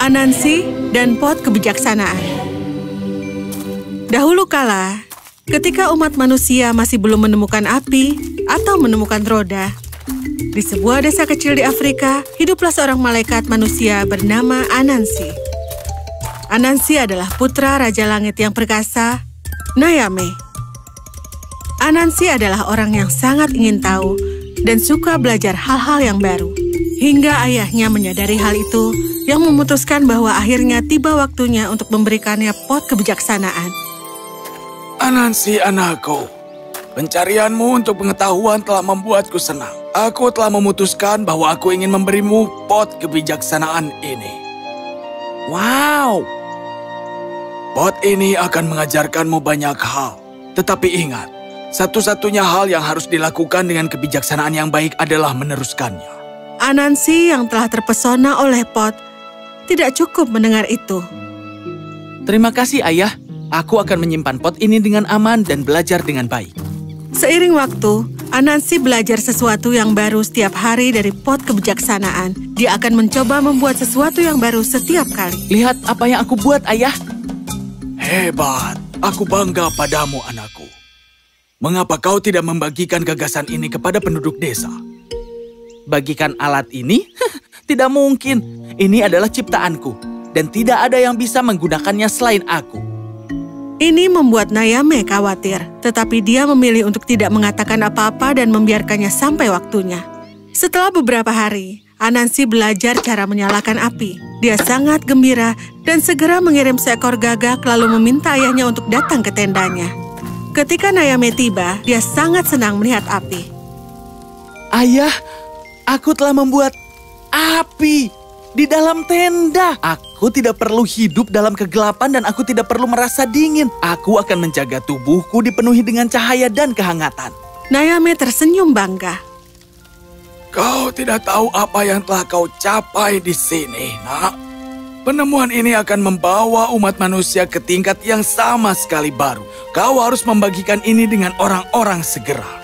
Anansi dan pot kebijaksanaan. Dahulu kala, ketika umat manusia masih belum menemukan api atau menemukan roda, di sebuah desa kecil di Afrika, hiduplah seorang malaikat manusia bernama Anansi. Anansi adalah putra Raja Langit yang perkasa, Nayame. Anansi adalah orang yang sangat ingin tahu dan suka belajar hal-hal yang baru. Hingga ayahnya menyadari hal itu, yang memutuskan bahwa akhirnya tiba waktunya untuk memberikannya pot kebijaksanaan. Anansi anakku, pencarianmu untuk pengetahuan telah membuatku senang. Aku telah memutuskan bahwa aku ingin memberimu pot kebijaksanaan ini. Wow! Pot ini akan mengajarkanmu banyak hal. Tetapi ingat, satu-satunya hal yang harus dilakukan dengan kebijaksanaan yang baik adalah meneruskannya. Anansi yang telah terpesona oleh pot tidak cukup mendengar itu. Terima kasih, Ayah. Aku akan menyimpan pot ini dengan aman dan belajar dengan baik. Seiring waktu, Anansi belajar sesuatu yang baru setiap hari dari pot kebijaksanaan. Dia akan mencoba membuat sesuatu yang baru setiap kali. Lihat apa yang aku buat, Ayah. Hebat, aku bangga padamu, anakku. Mengapa kau tidak membagikan gagasan ini kepada penduduk desa? Bagikan alat ini? Tidak mungkin. Ini adalah ciptaanku, dan tidak ada yang bisa menggunakannya selain aku. Ini membuat Nayame khawatir, tetapi dia memilih untuk tidak mengatakan apa-apa dan membiarkannya sampai waktunya. Setelah beberapa hari, Anansi belajar cara menyalakan api. Dia sangat gembira dan segera mengirim seekor gagak lalu meminta ayahnya untuk datang ke tendanya. Ketika Nayame tiba, dia sangat senang melihat api. Ayah, aku telah membuat api di dalam tenda. Aku tidak perlu hidup dalam kegelapan dan aku tidak perlu merasa dingin. Aku akan menjaga tubuhku dipenuhi dengan cahaya dan kehangatan. Nayame tersenyum bangga. Kau tidak tahu apa yang telah kau capai di sini, nak. Penemuan ini akan membawa umat manusia ke tingkat yang sama sekali baru. Kau harus membagikan ini dengan orang-orang segera.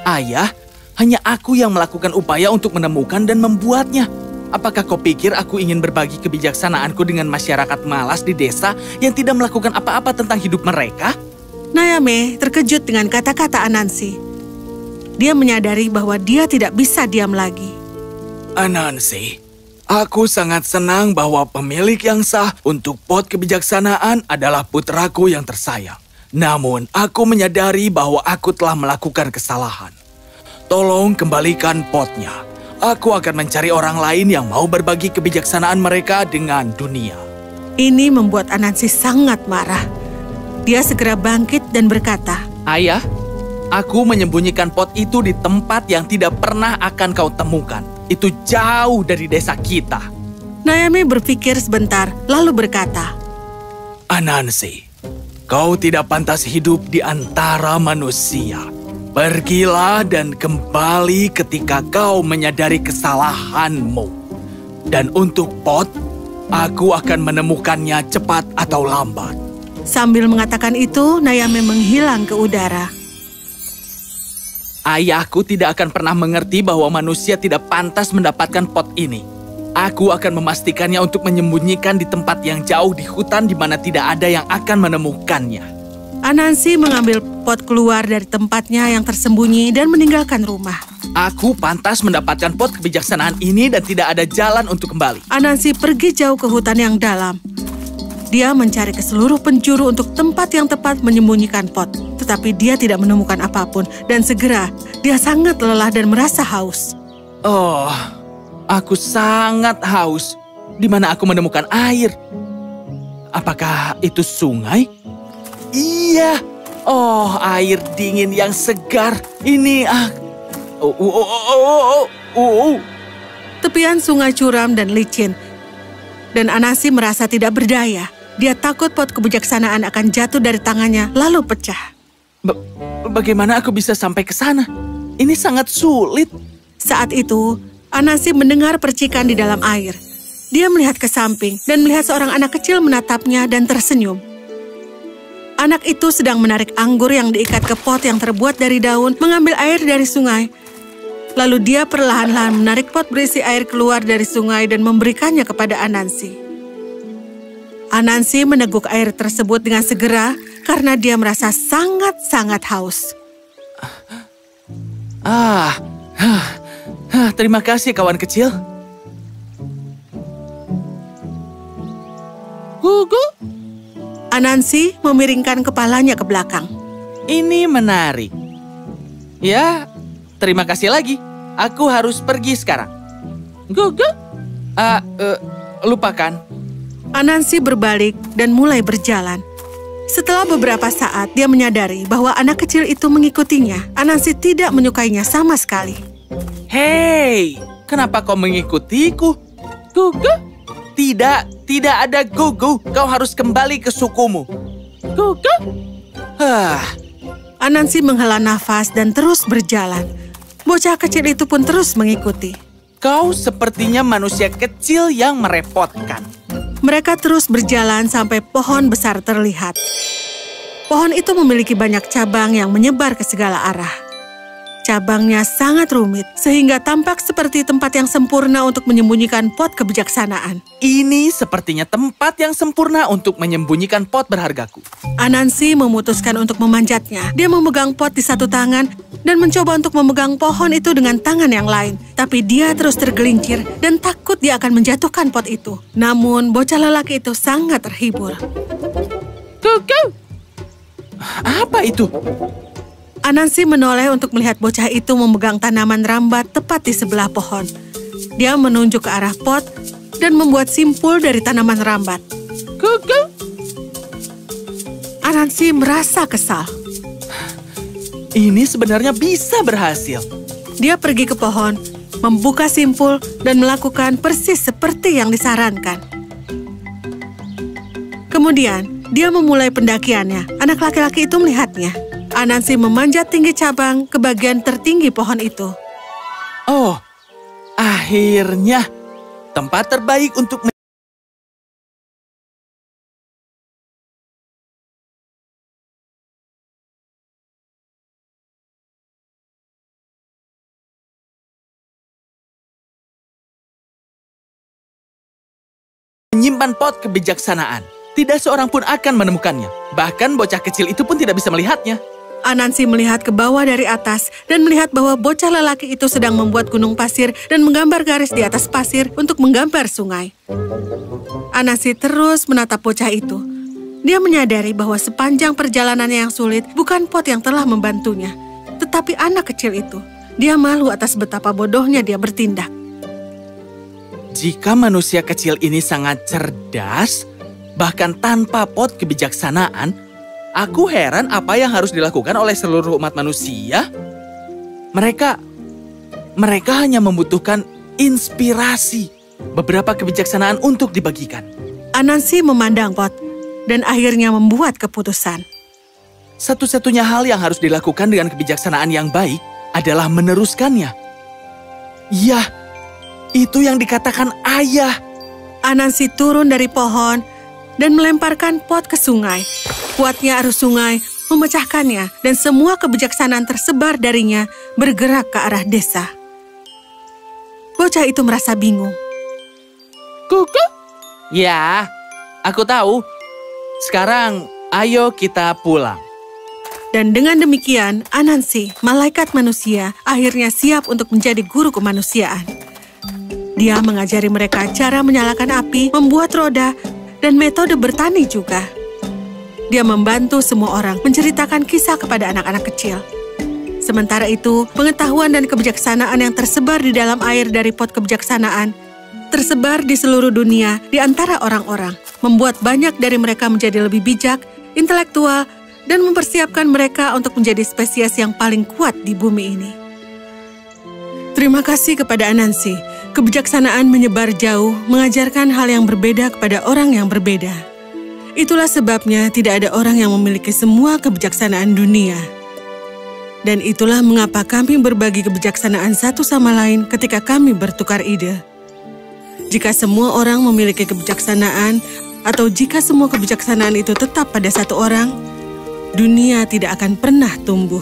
Ayah, hanya aku yang melakukan upaya untuk menemukan dan membuatnya. Apakah kau pikir aku ingin berbagi kebijaksanaanku dengan masyarakat malas di desa yang tidak melakukan apa-apa tentang hidup mereka? Nayame terkejut dengan kata-kata Anansi. Dia menyadari bahwa dia tidak bisa diam lagi. Anansi, aku sangat senang bahwa pemilik yang sah untuk pot kebijaksanaan adalah putraku yang tersayang. Namun, aku menyadari bahwa aku telah melakukan kesalahan. Tolong kembalikan potnya. Aku akan mencari orang lain yang mau berbagi kebijaksanaan mereka dengan dunia. Ini membuat Anansi sangat marah. Dia segera bangkit dan berkata, Ayah, aku menyembunyikan pot itu di tempat yang tidak pernah akan kau temukan. Itu jauh dari desa kita. Nayame berpikir sebentar, lalu berkata, Anansi, kau tidak pantas hidup di antara manusia. Pergilah dan kembali ketika kau menyadari kesalahanmu. Dan untuk pot, aku akan menemukannya cepat atau lambat. Sambil mengatakan itu, Nayame menghilang ke udara. Ayahku tidak akan pernah mengerti bahwa manusia tidak pantas mendapatkan pot ini. Aku akan memastikannya untuk menyembunyikan di tempat yang jauh di hutan di mana tidak ada yang akan menemukannya. Anansi mengambil pot keluar dari tempatnya yang tersembunyi dan meninggalkan rumah. Aku pantas mendapatkan pot kebijaksanaan ini dan tidak ada jalan untuk kembali. Anansi pergi jauh ke hutan yang dalam. Dia mencari ke seluruh penjuru untuk tempat yang tepat menyembunyikan pot. Tetapi dia tidak menemukan apapun dan segera dia sangat lelah dan merasa haus. Oh, aku sangat haus. Di mana aku menemukan air? Apakah itu sungai? Iya. Oh, air dingin yang segar. Ini Tepian sungai curam dan licin. Dan Anansi merasa tidak berdaya. Dia takut pot kebijaksanaan akan jatuh dari tangannya lalu pecah. Bagaimana aku bisa sampai ke sana? Ini sangat sulit. Saat itu, Anansi mendengar percikan di dalam air. Dia melihat ke samping dan melihat seorang anak kecil menatapnya dan tersenyum. Anak itu sedang menarik anggur yang diikat ke pot yang terbuat dari daun, mengambil air dari sungai. Lalu dia perlahan-lahan menarik pot berisi air keluar dari sungai dan memberikannya kepada Anansi. Anansi meneguk air tersebut dengan segera karena dia merasa sangat-sangat haus. Terima kasih kawan kecil. Gugu. Anansi memiringkan kepalanya ke belakang. Ini menarik. Ya, terima kasih lagi. Aku harus pergi sekarang. Gugu. Lupakan. Anansi berbalik dan mulai berjalan. Setelah beberapa saat, dia menyadari bahwa anak kecil itu mengikutinya. Anansi tidak menyukainya sama sekali. Hei, kenapa kau mengikutiku? Gugu? Tidak ada Gugu. Kau harus kembali ke sukumu. Gugu? Anansi menghela nafas dan terus berjalan. Bocah kecil itu pun terus mengikuti. Kau sepertinya manusia kecil yang merepotkan. Mereka terus berjalan sampai pohon besar terlihat. Pohon itu memiliki banyak cabang yang menyebar ke segala arah. Cabangnya sangat rumit, sehingga tampak seperti tempat yang sempurna untuk menyembunyikan pot kebijaksanaan. Ini sepertinya tempat yang sempurna untuk menyembunyikan pot berhargaku. Anansi memutuskan untuk memanjatnya. Dia memegang pot di satu tangan dan mencoba untuk memegang pohon itu dengan tangan yang lain. Tapi dia terus tergelincir dan takut dia akan menjatuhkan pot itu. Namun, bocah lelaki itu sangat terhibur. Gugu! Apa itu? Anansi menoleh untuk melihat bocah itu memegang tanaman rambat tepat di sebelah pohon. Dia menunjuk ke arah pot dan membuat simpul dari tanaman rambat. Gugu! Anansi merasa kesal. Ini sebenarnya bisa berhasil. Dia pergi ke pohon, membuka simpul, dan melakukan persis seperti yang disarankan. Kemudian, dia memulai pendakiannya. Anak laki-laki itu melihatnya. Anansi memanjat tinggi cabang ke bagian tertinggi pohon itu. Oh, akhirnya tempat terbaik untuk menyimpan pot kebijaksanaan. Tidak seorang pun akan menemukannya. Bahkan bocah kecil itu pun tidak bisa melihatnya. Anansi melihat ke bawah dari atas dan melihat bahwa bocah lelaki itu sedang membuat gunung pasir dan menggambar garis di atas pasir untuk menggambar sungai. Anansi terus menatap bocah itu. Dia menyadari bahwa sepanjang perjalanannya yang sulit bukan pot yang telah membantunya, tetapi anak kecil itu. Dia malu atas betapa bodohnya dia bertindak. Jika manusia kecil ini sangat cerdas, bahkan tanpa pot kebijaksanaan, aku heran apa yang harus dilakukan oleh seluruh umat manusia. Mereka hanya membutuhkan inspirasi, beberapa kebijaksanaan untuk dibagikan. Anansi memandang pot dan akhirnya membuat keputusan. Satu-satunya hal yang harus dilakukan dengan kebijaksanaan yang baik adalah meneruskannya. Ya, itu yang dikatakan ayah. Anansi turun dari pohon dan melemparkan pot ke sungai. Kuatnya arus sungai memecahkannya dan semua kebijaksanaan tersebar darinya bergerak ke arah desa. Bocah itu merasa bingung. Gugu? Ya, aku tahu. Sekarang, ayo kita pulang. Dan dengan demikian, Anansi, malaikat manusia, akhirnya siap untuk menjadi guru kemanusiaan. Dia mengajari mereka cara menyalakan api, membuat roda, dan metode bertani juga. Dia membantu semua orang menceritakan kisah kepada anak-anak kecil. Sementara itu, pengetahuan dan kebijaksanaan yang tersebar di dalam air dari pot kebijaksanaan tersebar di seluruh dunia di antara orang-orang, membuat banyak dari mereka menjadi lebih bijak, intelektual, dan mempersiapkan mereka untuk menjadi spesies yang paling kuat di bumi ini. Terima kasih kepada Anansi. Kebijaksanaan menyebar jauh, mengajarkan hal yang berbeda kepada orang yang berbeda. Itulah sebabnya tidak ada orang yang memiliki semua kebijaksanaan dunia. Dan itulah mengapa kami berbagi kebijaksanaan satu sama lain ketika kami bertukar ide. Jika semua orang memiliki kebijaksanaan, atau jika semua kebijaksanaan itu tetap pada satu orang, dunia tidak akan pernah tumbuh.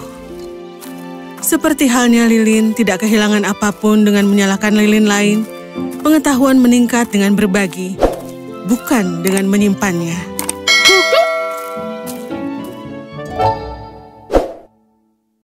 Seperti halnya lilin tidak kehilangan apapun dengan menyalahkan lilin lain, pengetahuan meningkat dengan berbagi, bukan dengan menyimpannya.